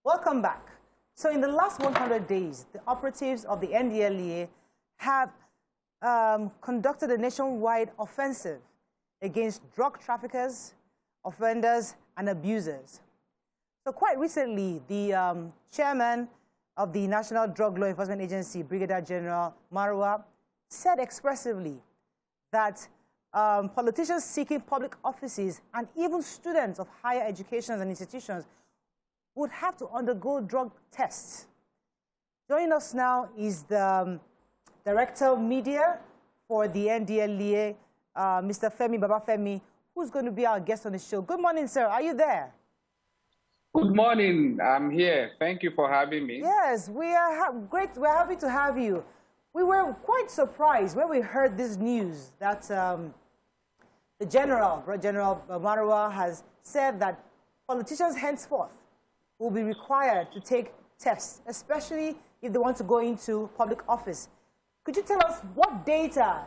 Welcome back. So in the last 100 days, the operatives of the NDLEA have conducted a nationwide offensive against drug traffickers, offenders, and abusers. So quite recently, the chairman of the National Drug Law Enforcement Agency, Brigadier General Marwa, said expressively that politicians seeking public offices and even students of higher educations and institutions would have to undergo drug tests. Joining us now is the Director of Media for the NDLEA, Mr. Femi Babafemi, who's going to be our guest on the show. Good morning, sir. Are you there? Good morning. I'm here. Thank you for having me. Yes, we are great. We're happy to have you. We were quite surprised when we heard this news that the General Marwa has said that politicians henceforth will be required to take tests, especially if they want to go into public office. Could you tell us what data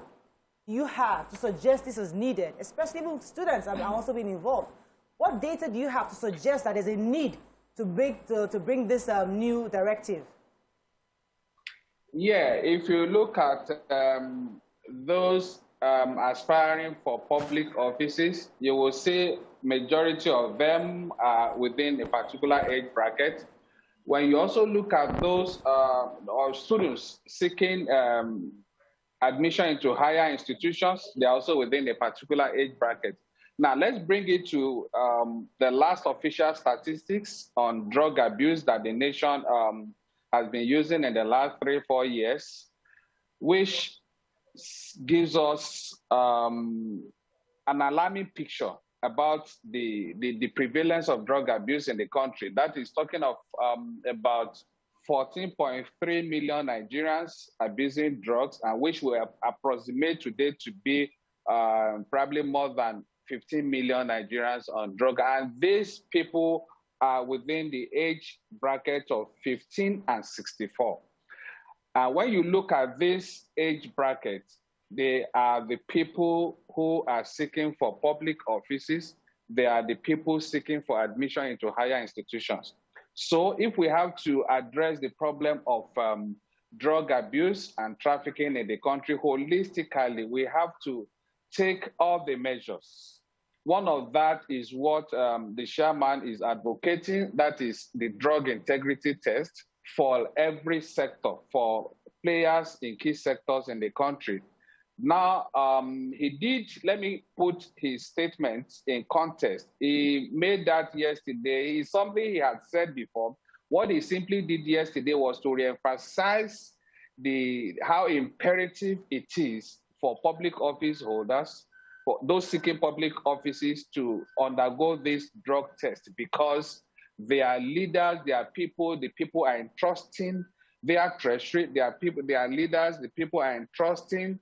you have to suggest this is needed, especially even students are also being involved? What data do you have to suggest that there's a need to bring this new directive? Yeah, if you look at those aspiring for public offices, you will see majority of them are within a particular age bracket. When you also look at those students seeking admission into higher institutions, they're also within a particular age bracket. Now, let's bring it to the last official statistics on drug abuse that the nation has been using in the last 3-4 years, which gives us an alarming picture about the prevalence of drug abuse in the country. That is talking of about 14.3 million Nigerians abusing drugs, and which we approximate today to be probably more than 15 million Nigerians on drug. And these people are within the age bracket of 15 and 64. When you look at this age bracket, they are the people who are seeking for public offices. They are the people seeking for admission into higher institutions. So if we have to address the problem of drug abuse and trafficking in the country holistically, we have to take all the measures. One of that is what the chairman is advocating, that is the drug integrity test for every sector, for players in key sectors in the country. Now, he did, let me put his statements in context. He made that yesterday. It's something he had said before. What he simply did yesterday was to reemphasize how imperative it is for public office holders, for those seeking public offices, to undergo this drug test, because they are leaders, they are people, the people are entrusting their treasury, they are people, they are leaders, the people are entrusting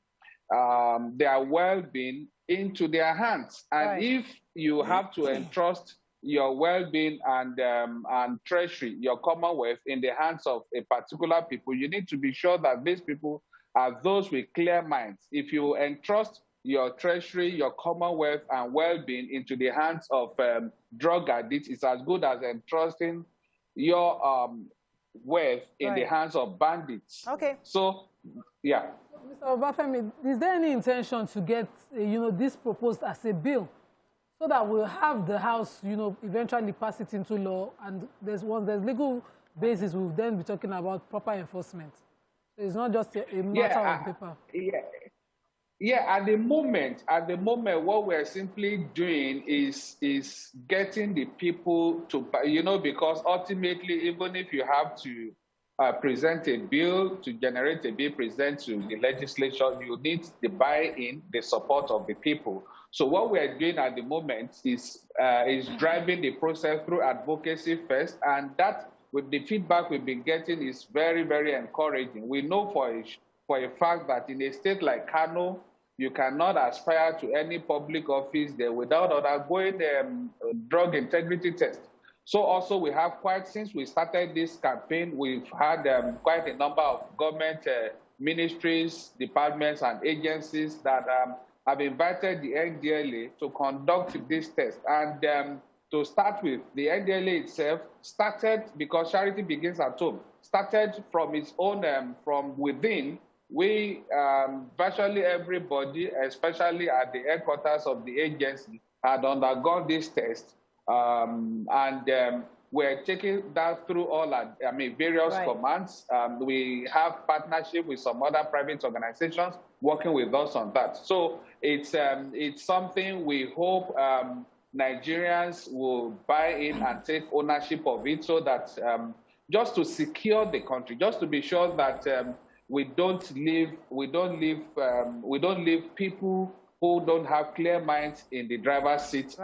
their well-being into their hands. And right. If you have to entrust your well-being and treasury, your commonwealth, in the hands of a particular people, you need to be sure that these people are those with clear minds. If you entrust your treasury, your commonwealth, and well-being into the hands of drug addicts, it's as good as entrusting your wealth in the hands of bandits. Okay. So, yeah. Mr. Obafemi, is there any intention to get, this proposed as a bill, so that we'll have the House, eventually pass it into law, and once there's legal basis, we'll then be talking about proper enforcement? So it's not just a matter of paper. Yeah, at the moment, what we're simply doing is getting the people to, because ultimately, even if you have to present a bill, to generate a bill, present to the legislature, you need the buy-in, the support of the people. So what we're doing at the moment is driving the process through advocacy first, and that, with the feedback we've been getting, is very, very encouraging. We know for a fact that in a state like Kano, you cannot aspire to any public office there without undergoing a drug integrity test. So also we have since we started this campaign, we've had quite a number of government ministries, departments, and agencies that have invited the NDLEA to conduct this test. And to start with, the NDLEA itself started, because charity begins at home, started from its own, from within. We, virtually everybody, especially at the headquarters of the agency, had undergone this test, we're taking that through all our, various commands. We have partnership with some other private organizations working with us on that. So it's something we hope Nigerians will buy in and take ownership of it, so that just to secure the country, just to be sure that we don't leave people who don't have clear minds in the driver's seat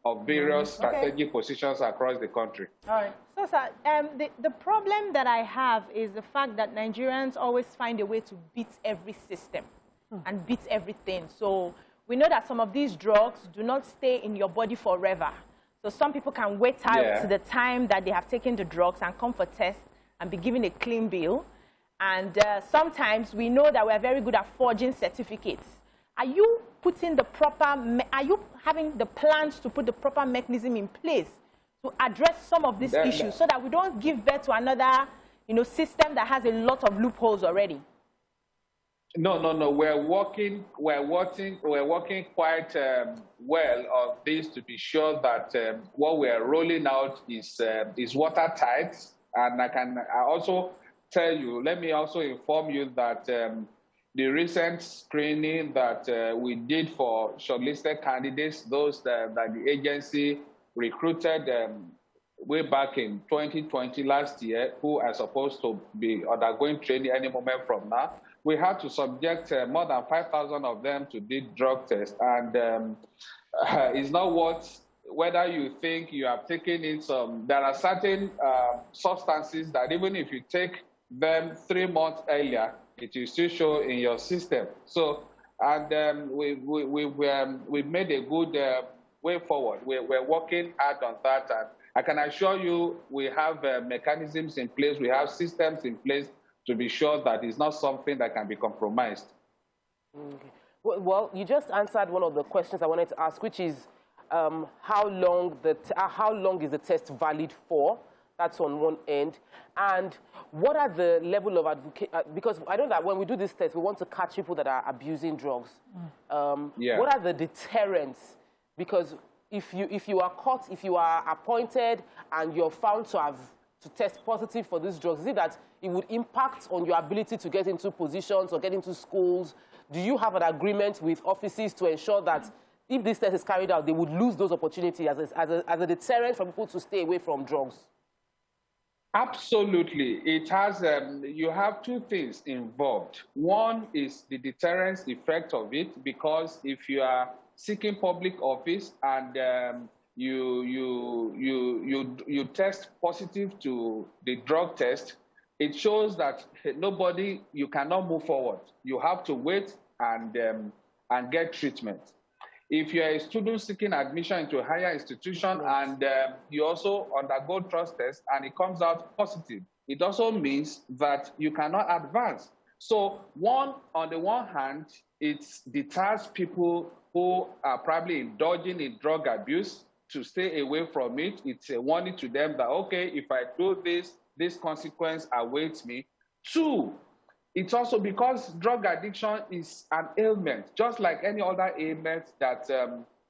of various strategic positions across the country. All right. So, sir, the problem that I have is the fact that Nigerians always find a way to beat every system and beat everything. So we know that some of these drugs do not stay in your body forever. So some people can wait out to the time that they have taken the drugs and come for tests and be given a clean bill. And sometimes we know that we are very good at forging certificates. Are you putting the proper, are you having the plans to put the proper mechanism in place to address some of these issues so that we don't give birth to another, system that has a lot of loopholes already? No. We're working quite well on this to be sure that what we are rolling out is watertight. And I also tell you, let me also inform you that the recent screening that we did for shortlisted candidates, those that the agency recruited way back in 2020 last year, who are supposed to be undergoing training any moment from now, we had to subject more than 5,000 of them to this drug test. And it's not whether you think you have taken it, there are certain substances that even if you take them 3 months earlier, it will still show in your system. So, and we've made a good way forward. We're working hard on that, and I can assure you we have mechanisms in place, we have systems in place to be sure that it's not something that can be compromised. Okay. Well, you just answered one of the questions I wanted to ask, which is how long is the test valid for? That's on one end. And what are the level of advocacy? Because I know that when we do this test, we want to catch people that are abusing drugs. What are the deterrents? Because if you are caught, if you are appointed and you're found to test positive for these drugs, is it that it would impact on your ability to get into positions or get into schools? Do you have an agreement with offices to ensure that if this test is carried out, they would lose those opportunities as a deterrent for people to stay away from drugs? Absolutely. It has, you have two things involved. One is the deterrence effect of it, because if you are seeking public office and you test positive to the drug test, it shows that you cannot move forward. You have to wait and get treatment. If you're a student seeking admission into a higher institution and you also undergo trust test and it comes out positive, it also means that you cannot advance. So on the one hand, it deters people who are probably indulging in drug abuse to stay away from it. It's a warning to them that, okay, if I do this consequence awaits me. Two, it's also because drug addiction is an ailment, just like any other ailment that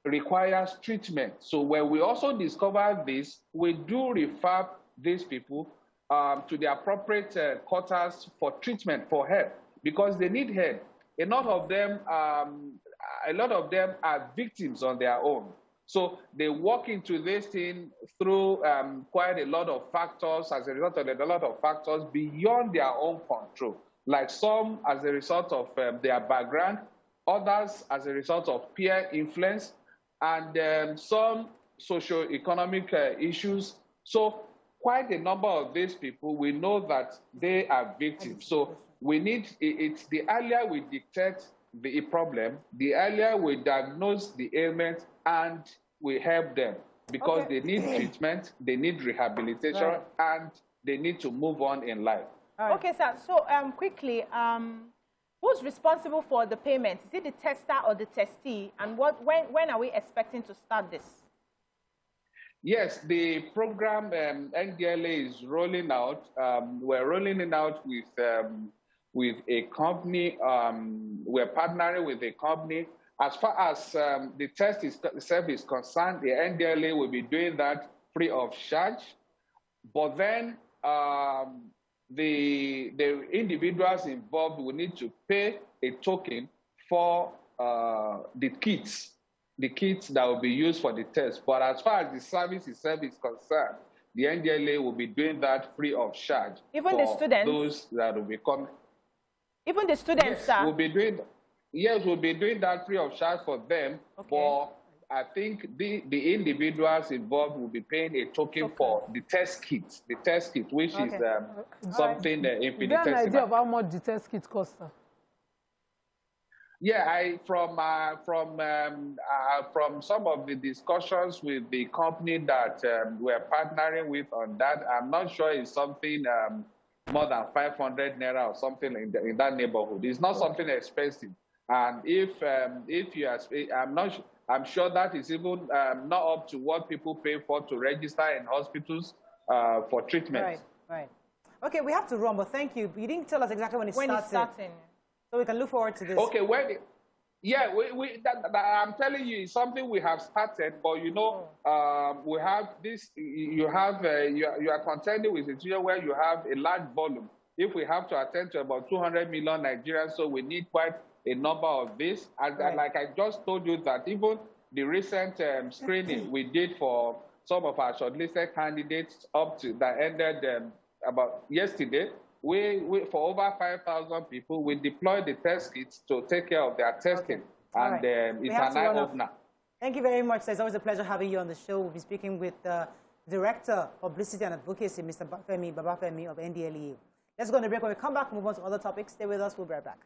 requires treatment. So when we also discover this, we do refer these people to the appropriate quarters for treatment, for help, because they need help. A lot of them are victims on their own. So they walk into this thing through quite a lot of factors, as a result of a lot of factors beyond their own control. Like some as a result of their background, others as a result of peer influence, and some socio-economic issues. So quite a number of these people, we know that they are victims. So we need, it's the earlier we detect the problem, the earlier we diagnose the ailment and we help them, because they need treatment, they need rehabilitation, and they need to move on in life. Okay, sir. So quickly, who's responsible for the payment? Is it the tester or the testee? And when are we expecting to start this? Yes, the program NDLEA is rolling out. We're rolling it out with a company. We're partnering with a company. As far as the test itself is concerned, the NDLEA will be doing that free of charge. But then the individuals involved will need to pay a token for the kits that will be used for the test. But as far as the service itself is concerned, the NDLEA will be doing that free of charge. Even the students? Those that will be coming. Even the students, yes, sir? we'll be doing that free of charge for them. Okay. But I think the individuals involved will be paying a token for the test kit, which is something that Is there an idea of how much the test kit costs, sir? Yeah, from some of the discussions with the company that we're partnering with on that, I'm not sure it's something more than 500 naira or something in that neighborhood. It's not something expensive. And if you are, I'm sure that is even not up to what people pay for to register in hospitals for treatment. Right. Okay, we have to run, but thank you. You didn't tell us exactly when it's starting. So we can look forward to this. Okay, I'm telling you, it's something we have started, but you know, we have this. You are contending with a situation where you have a large volume. If we have to attend to about 200 million Nigerians, so we need quite a number of this. And like I just told you, that even the recent screening we did for some of our shortlisted candidates up to that ended about yesterday. We for over 5,000 people, we deployed the test kits to take care of their testing. Okay. And it's an eye-opener. Thank you very much. It's always a pleasure having you on the show. We'll be speaking with Director, Publicity and Advocacy, Mr. Babafemi of NDLEA. Let's go on a break. When we come back, move on to other topics. Stay with us. We'll be right back.